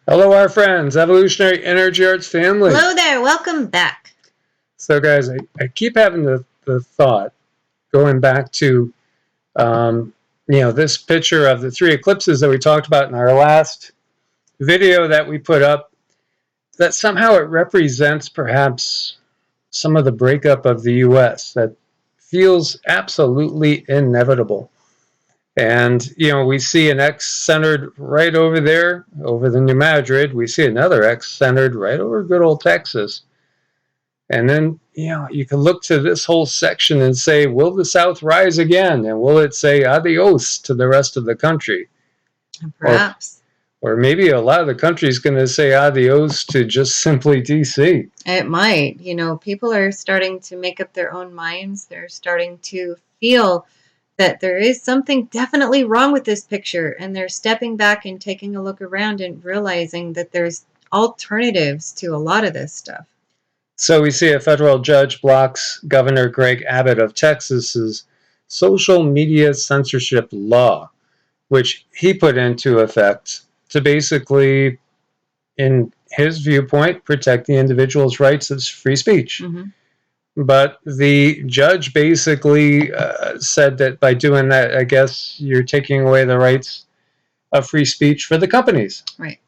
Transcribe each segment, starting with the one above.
Hello, our friends, Evolutionary Energy Arts family. Hello there, welcome back. So, guys, I keep having the thought, going back to, this picture of the 3 eclipses that we talked about in our last video that we put up, that somehow it represents perhaps some of the breakup of the U.S. that feels absolutely inevitable. And, we see an X centered right over there, over the New Madrid. We see another X centered right over good old Texas. And then, you can look to this whole section and say, will the South rise again? And will it say adios to the rest of the country? Perhaps. Or maybe a lot of the country is going to say adios to just simply DC. It might. People are starting to make up their own minds. They're starting to feel that there is something definitely wrong with this picture, and they're stepping back and taking a look around and realizing that there's alternatives to a lot of this stuff. So we see a federal judge blocks Governor Greg Abbott of Texas's social media censorship law, which he put into effect to basically, in his viewpoint, protect the individual's rights as free speech. Mm-hmm. But the judge basically said that by doing that, I guess you're taking away the rights of free speech for the companies. Right.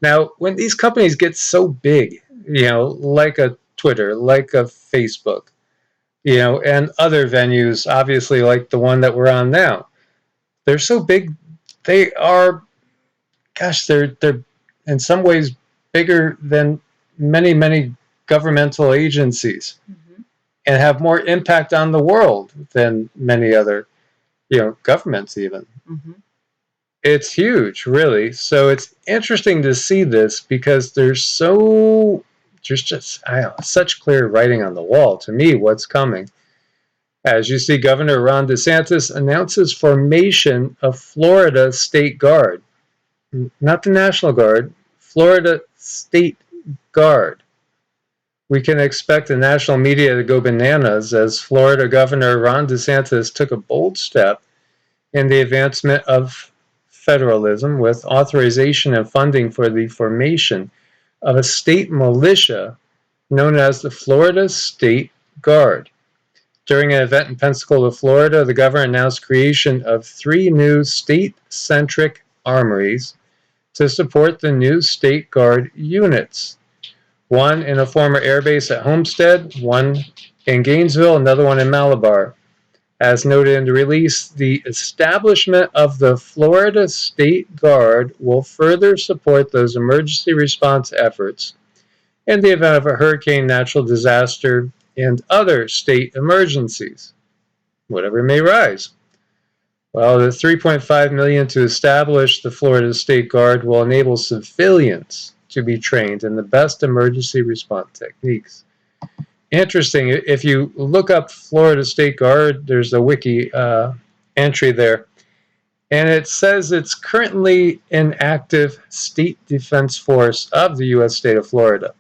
Now, when these companies get so big, like a Twitter, like a Facebook, and other venues, obviously like the one that we're on now, they're so big, they are, they're in some ways bigger than many, many governmental agencies, and have more impact on the world than many other, governments even. It's huge, really. So it's interesting to see this because there's just such clear writing on the wall to me what's coming. As you see, Governor Ron DeSantis announces formation of Florida State Guard. Not the National Guard, Florida State Guard. We can expect the national media to go bananas as Florida Governor Ron DeSantis took a bold step in the advancement of federalism with authorization and funding for the formation of a state militia known as the Florida State Guard. During an event in Pensacola, Florida, the governor announced creation of 3 new state-centric armories to support the new State Guard units. One in a former airbase at Homestead, one in Gainesville, another one in Malabar. As noted in the release, the establishment of the Florida State Guard will further support those emergency response efforts in the event of a hurricane, natural disaster, and other state emergencies, whatever may rise. Well, the $3.5 million to establish the Florida State Guard will enable civilians to be trained in the best emergency response techniques. Interesting. If you look up Florida State Guard, there's a wiki entry there, and it says it's currently an active state defense force of the U.S. state of Florida.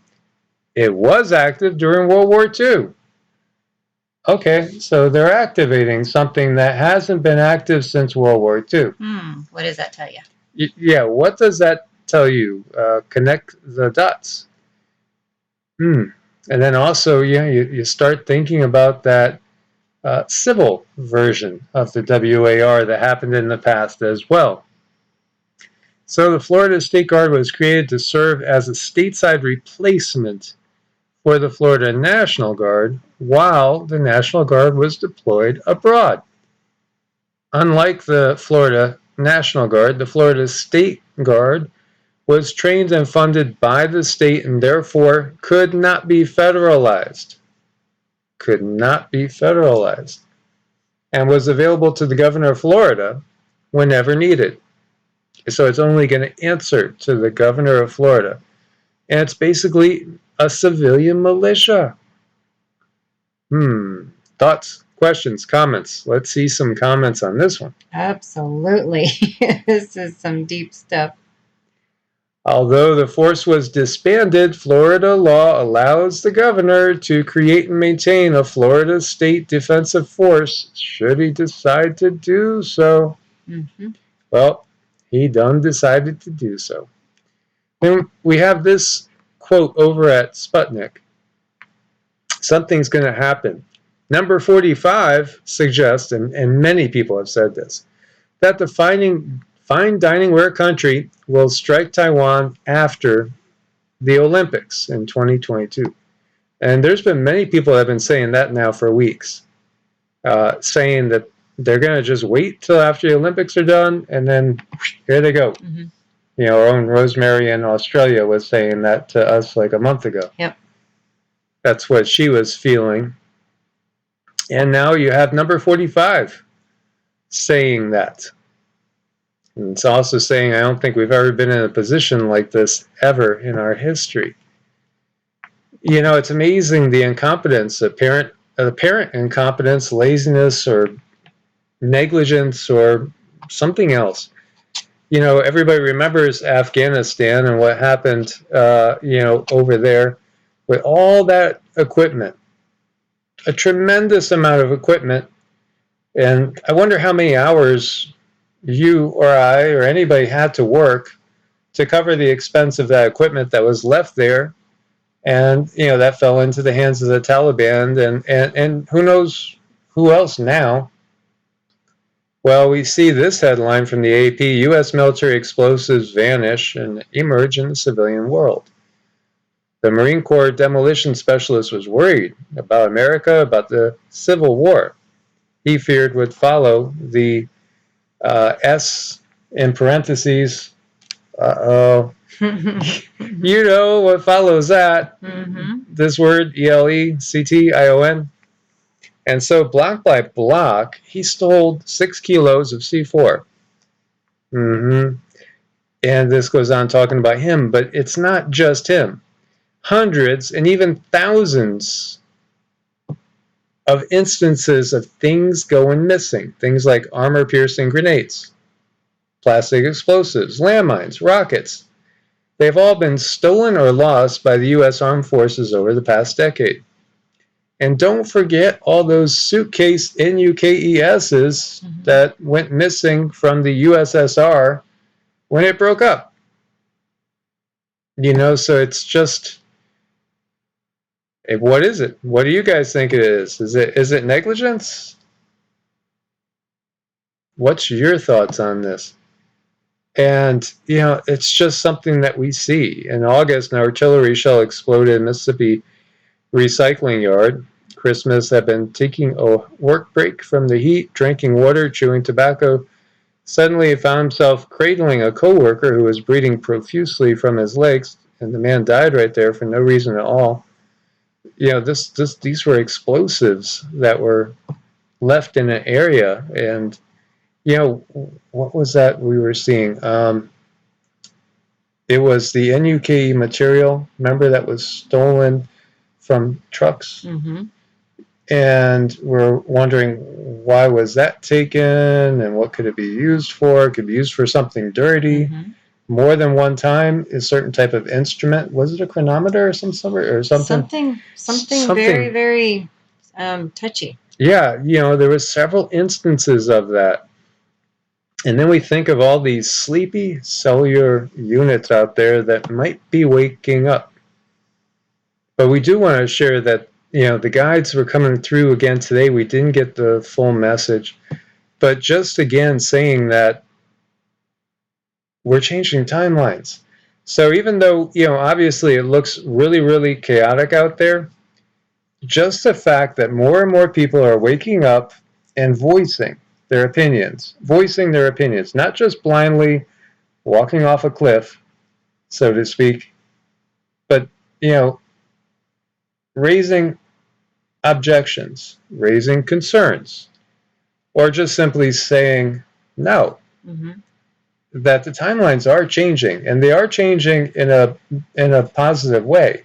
It was active during World War II. Okay, so they're activating something that hasn't been active since World War II. What does that tell you? Yeah, what does that tell you? Connect the dots. And then also, you start thinking about that civil version of the WAR that happened in the past as well. So the Florida State Guard was created to serve as a stateside replacement for the Florida National Guard while the National Guard was deployed abroad. Unlike the Florida National Guard, the Florida State Guard was trained and funded by the state and therefore could not be federalized. Could not be federalized. And was available to the governor of Florida whenever needed. So it's only going to answer to the governor of Florida. And it's basically a civilian militia. Thoughts, questions, comments? Let's see some comments on this one. Absolutely. This is some deep stuff. Although the force was disbanded, Florida law allows the governor to create and maintain a Florida State Defensive Force should he decide to do so. Well, He done decided to do so. Then we have this quote over at Sputnik. Something's going to happen. Number 45 suggests, and many people have said this, that the fine dining ware country will strike Taiwan after the Olympics in 2022. And there's been many people that have been saying that now for weeks, saying that they're going to just wait till after the Olympics are done, and then here they go. Mm-hmm. You know, our own Rosemary in Australia was saying that to us like a month ago. Yep. That's what she was feeling. And now you have number 45 saying that. And it's also saying, I don't think we've ever been in a position like this ever in our history. You know, it's amazing the incompetence, apparent incompetence, laziness, or negligence, or something else. You know, everybody remembers Afghanistan and what happened, you know, over there with all that equipment, a tremendous amount of equipment. And I wonder how many hours you or I or anybody had to work to cover the expense of that equipment that was left there. And, you know, that fell into the hands of the Taliban, and who knows who else now. Well, we see this headline from the AP, U.S. military explosives vanish and emerge in the civilian world. The Marine Corps demolition specialist was worried about America, about the Civil War he feared would follow the S in parentheses. You know what follows that. Mm-hmm. This word, ELECTION. And so block by block, he stole 6 kilos of C4. Mm-hmm. And this goes on talking about him, but it's not just him. Hundreds and even thousands of instances of things going missing. Things like armor-piercing grenades, plastic explosives, landmines, rockets. They've all been stolen or lost by the U.S. Armed Forces over the past decade. And don't forget all those suitcase NUKESs that went missing from the USSR when it broke up. You know, so it's just, what is it? What do you guys think it is? Is it negligence? What's your thoughts on this? And, you know, it's just something that we see. In August, an artillery shell exploded in Mississippi recycling yard. Christmas had been taking a work break from the heat, drinking water, chewing tobacco. Suddenly he found himself cradling a co-worker who was bleeding profusely from his legs, and the man died right there for no reason at all. You know, these were explosives that were left in an area, and, you know, what was that we were seeing? It was the NUK material, remember, that was stolen from trucks? Mm-hmm. And we're wondering, why was that taken, and what could it be used for? It could be used for something dirty. Mm-hmm. More than one time. A certain type of instrument. Was it a chronometer or some sort, or something? Something very, very touchy. Yeah, you know, there was several instances of that. And then we think of all these sleepy cellular units out there that might be waking up. But we do want to share that, you know, the guides were coming through again today. We didn't get the full message. But just again saying that we're changing timelines. So even though, you know, obviously it looks really, really chaotic out there, just the fact that more and more people are waking up and voicing their opinions, not just blindly walking off a cliff, so to speak, but, you know, raising objections, raising concerns, or just simply saying no. Mm-hmm. That the timelines are changing, and they are changing in a positive way.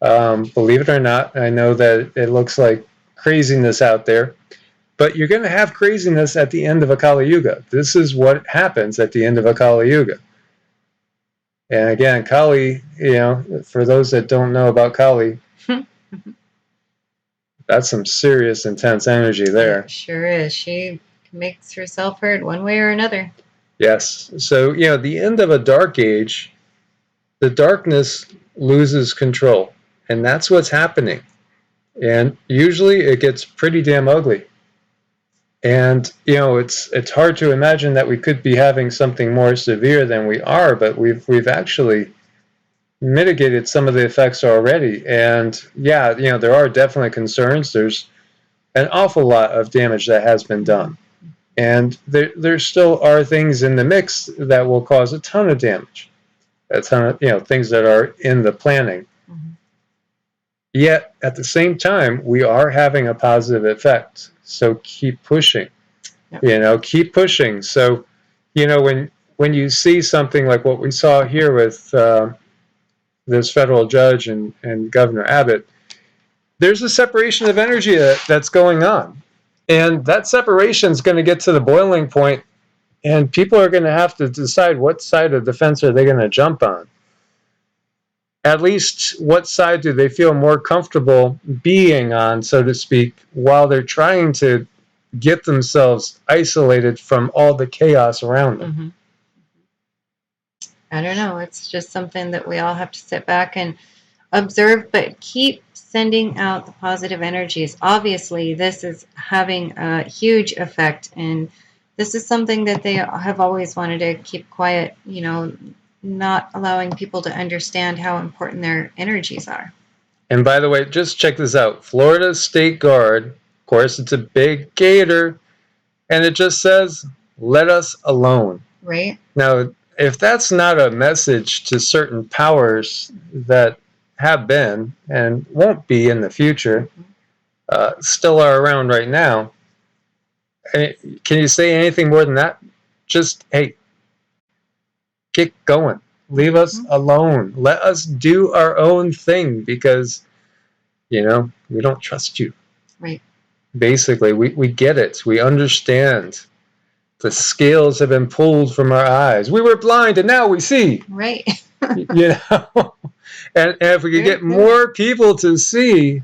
Believe it or not, I know that it looks like craziness out there, but you're going to have craziness at the end of a Kali Yuga. This is what happens at the end of a Kali Yuga. And again, Kali, you know, for those that don't know about Kali, that's some serious, intense energy there. It sure is. She makes herself heard one way or another. Yes. So, the end of a dark age, the darkness loses control. And that's what's happening. And usually it gets pretty damn ugly. And, it's hard to imagine that we could be having something more severe than we are, but we've actually mitigated some of the effects already. And yeah, there are definitely concerns. There's an awful lot of damage that has been done. And there still are things in the mix that will cause a ton of damage. A ton of, things that are in the planning. Mm-hmm. Yet, at the same time, we are having a positive effect. So keep pushing. Yep. Keep pushing. So, when you see something like what we saw here with this federal judge and Governor Abbott, there's a separation of energy that's going on. And that separation is going to get to the boiling point, and people are going to have to decide what side of the fence are they going to jump on. At least what side do they feel more comfortable being on, so to speak, while they're trying to get themselves isolated from all the chaos around them. Mm-hmm. I don't know. It's just something that we all have to sit back and observe, but keep sending out the positive energies. Obviously, this is having a huge effect, and this is something that they have always wanted to keep quiet, not allowing people to understand how important their energies are. And by the way, just check this out. Florida State Guard, of course, it's a big gator, and it just says, "Let us alone." Right? Now, if that's not a message to certain powers that have been and won't be in the future, still are around right now, can you say anything more than that? Just, hey, get going. Leave us alone. Let us do our own thing because, we don't trust you. Right. Basically, we get it. We understand. The scales have been pulled from our eyes. We were blind and now we see. Right. And if we could get more people to see,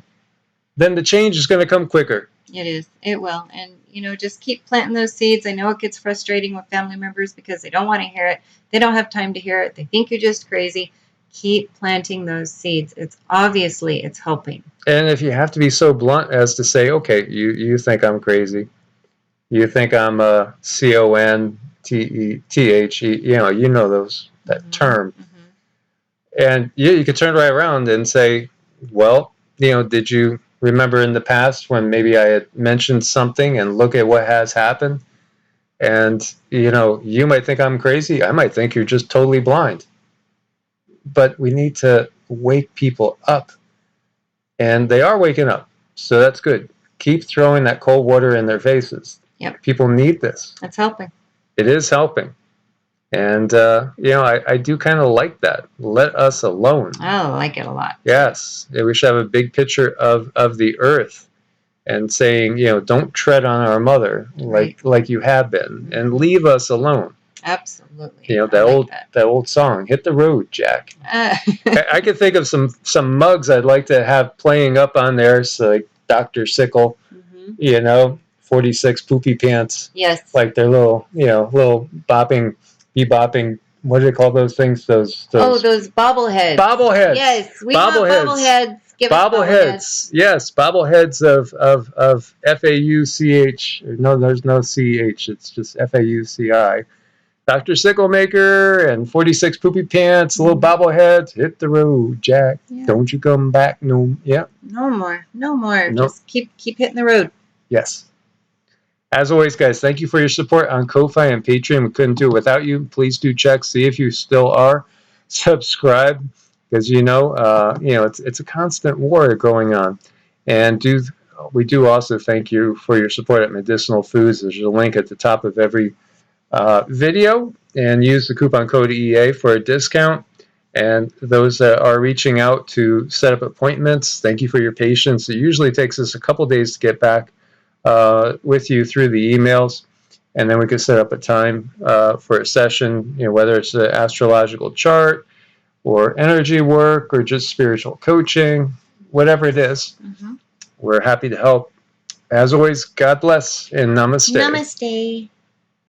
then the change is going to come quicker. It is. It will. And, just keep planting those seeds. I know it gets frustrating with family members because they don't want to hear it. They don't have time to hear it. They think you're just crazy. Keep planting those seeds. It's helping. And if you have to be so blunt as to say, okay, you think I'm crazy. You think I'm a CONTETHE, you know that term. Mm-hmm. And you could turn right around and say, well, did you remember in the past when maybe I had mentioned something and look at what has happened? And, you might think I'm crazy. I might think you're just totally blind. But we need to wake people up. And they are waking up. So that's good. Keep throwing that cold water in their faces. Yep. People need this. It's helping. It is helping. And, I do kind of like that. Let us alone. I like it a lot. Yes. We should have a big picture of the earth and saying, don't tread on our mother like you have been and leave us alone. Absolutely. That old song, Hit the Road, Jack. I could think of some mugs I'd like to have playing up on there, so like Dr. Sickle, 46 poopy pants. Yes. Like their little bopping, bebopping, what do they call those things? Those bobbleheads. Bobbleheads. Yes, we want bobbleheads. Give us bobbleheads. Yes, bobbleheads of FAUCH. No, there's no CH. It's just FAUCI. Dr. Sicklemaker and 46 poopy pants, little bobbleheads. Hit the road, Jack. Yeah. Don't you come back. No, yeah. No more. Nope. Just keep hitting the road. Yes. As always, guys, thank you for your support on Ko-Fi and Patreon. We couldn't do it without you. Please do check, see if you still are. Subscribe, because it's a constant war going on. And we do also thank you for your support at Medicinal Foods. There's a link at the top of every video, and use the coupon code EA for a discount. And those that are reaching out to set up appointments, thank you for your patience. It usually takes us a couple days to get back with you through the emails, and then we can set up a time for a session, whether it's an astrological chart or energy work or just spiritual coaching, whatever it is. Mm-hmm. We're happy to help. As always, God bless and namaste. Namaste.